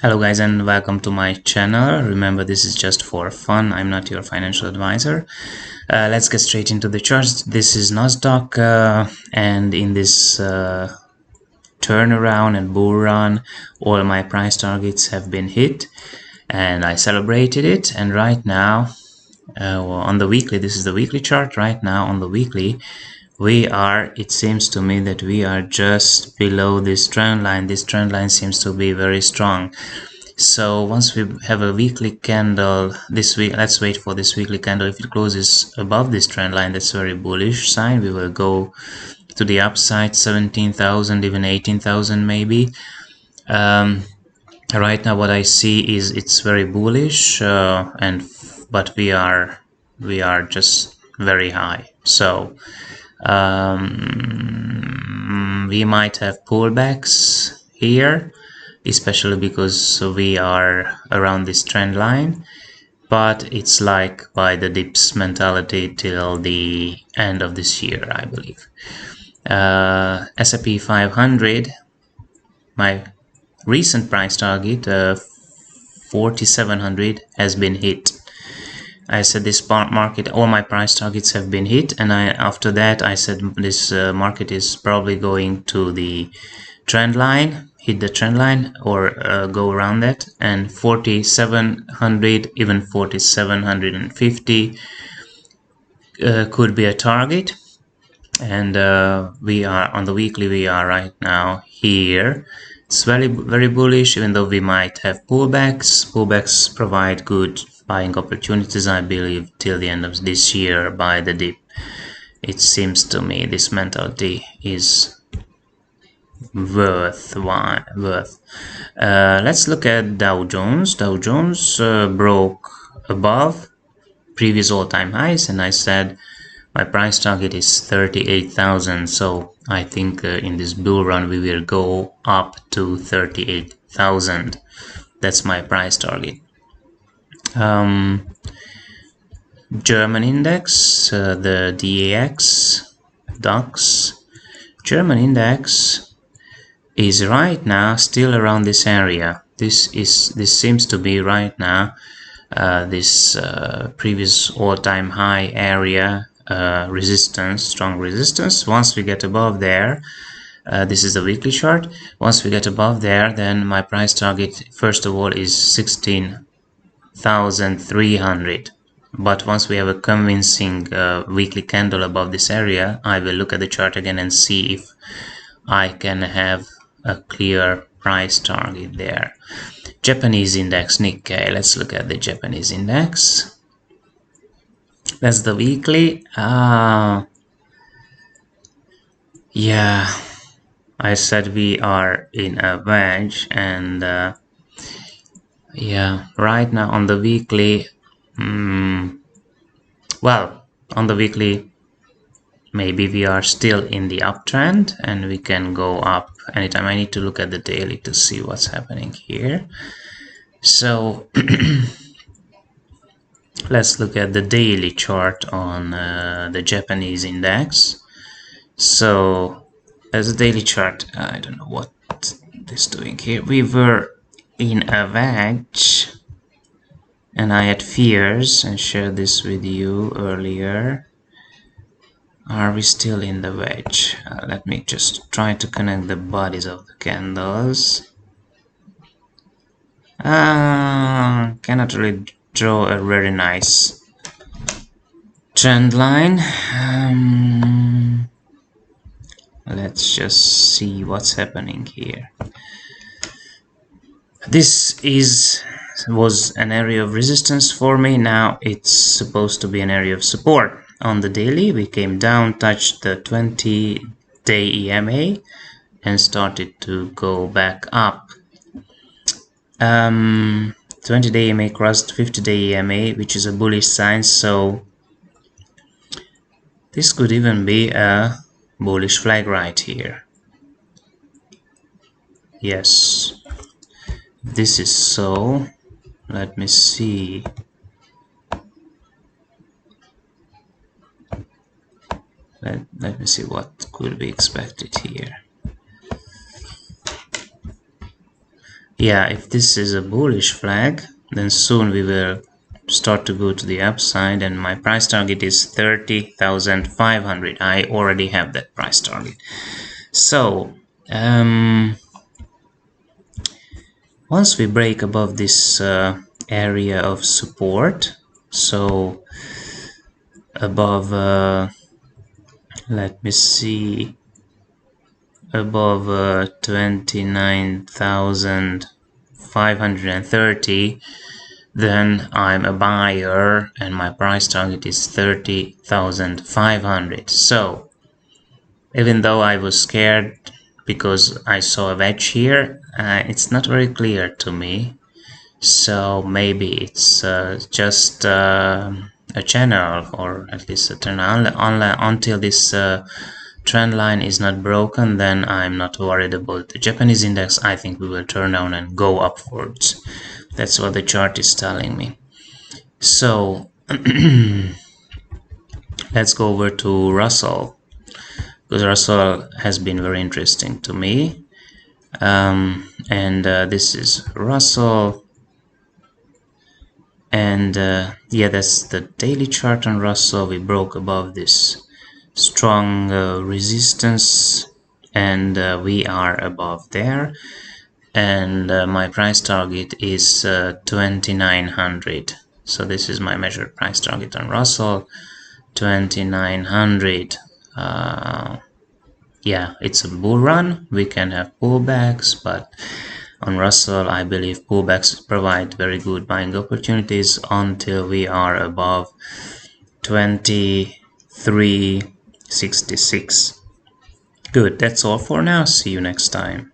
Hello guys and welcome to my channel. Remember, this is just for fun. I'm not your financial advisor. Let's get straight into the charts. This is Nasdaq and in this turnaround and bull run, all my price targets have been hit and I celebrated it. And right now on the weekly, this is the weekly chart. Right now on the weekly, it seems to me that we are just below this trend line. This trend line seems to be very strong. So once we have a weekly candle this week, let's wait for this weekly candle. If it closes above this trend line, that's a very bullish sign. We will go to the upside, 17,000, even 18,000 maybe. Right now what I see is it's very bullish, but we are just very high. So we might have pullbacks here, especially because we are around this trend line, but it's like by the dips mentality till the end of this year, I believe. Sp500, my recent price target, 4,700, has been hit. I said this market, all my price targets have been hit, and after that I said this market is probably going to the trend line, hit the trend line, or go around that, and 4,700, even 4,750 could be a target. And we are on the weekly, we are right now here. It's very bullish, even though we might have pullbacks. Pullbacks provide good buying opportunities, I believe, till the end of this year by the dip. It seems to me this mentality is worth. Let's look at Dow Jones. Dow Jones broke above previous all-time highs, and I said my price target is 38,000. So I think in this bull run we will go up to 38,000. That's my price target. German index, the DAX, German index is right now still around this area. This seems to be right now this previous all-time high area, resistance, strong resistance. Once we get above there, this is the weekly chart. Once we get above there, then my price target first of all is 16,300. But once we have a convincing weekly candle above this area, I will look at the chart again and see if I can have a clear price target there. Japanese index, Nikkei. Let's look at the Japanese index. That's the weekly. Yeah, I said we are in a wedge, and yeah, right now on the weekly, well, on the weekly, maybe we are still in the uptrend and we can go up anytime. I need to look at the daily to see what's happening here. So let's look at the daily chart on the Japanese index. So as a daily chart, I don't know what this is doing here. We were in a wedge and I had fears and shared this with you earlier. Are we still in the wedge? Let me just try to connect the bodies of the candles. Cannot really draw a very nice trend line. Let's just see what's happening here. This was an area of resistance for me. Now it's supposed to be an area of support. On the daily, we came down, touched the 20-day EMA, and started to go back up. 20-day EMA crossed 50-day EMA, which is a bullish sign. So this could even be a bullish flag right here. Yes, this is so. Let me see. Let me see what could be expected here. Yeah, if this is a bullish flag, then soon we will start to go to the upside, and my price target is 30,500. I already have that price target. So once we break above this area of support, so above let me see, above 29,530, then I'm a buyer and my price target is 30,500. So even though I was scared because I saw a wedge here, it's not very clear to me. So maybe it's just a channel, or at least a turn until this trend line is not broken. Then I'm not worried about the Japanese index. I think we will turn down and go upwards. That's what the chart is telling me. So let's go over to Russell, because Russell has been very interesting to me. This is Russell, and yeah, that's the daily chart on Russell. We broke above this strong resistance, and we are above there, and my price target is 2,900. So this is my measured price target on Russell, 2,900. Yeah, it's a bull run. We can have pullbacks, but on Russell, I believe pullbacks provide very good buying opportunities until we are above 23.66. Good, that's all for now. See you next time.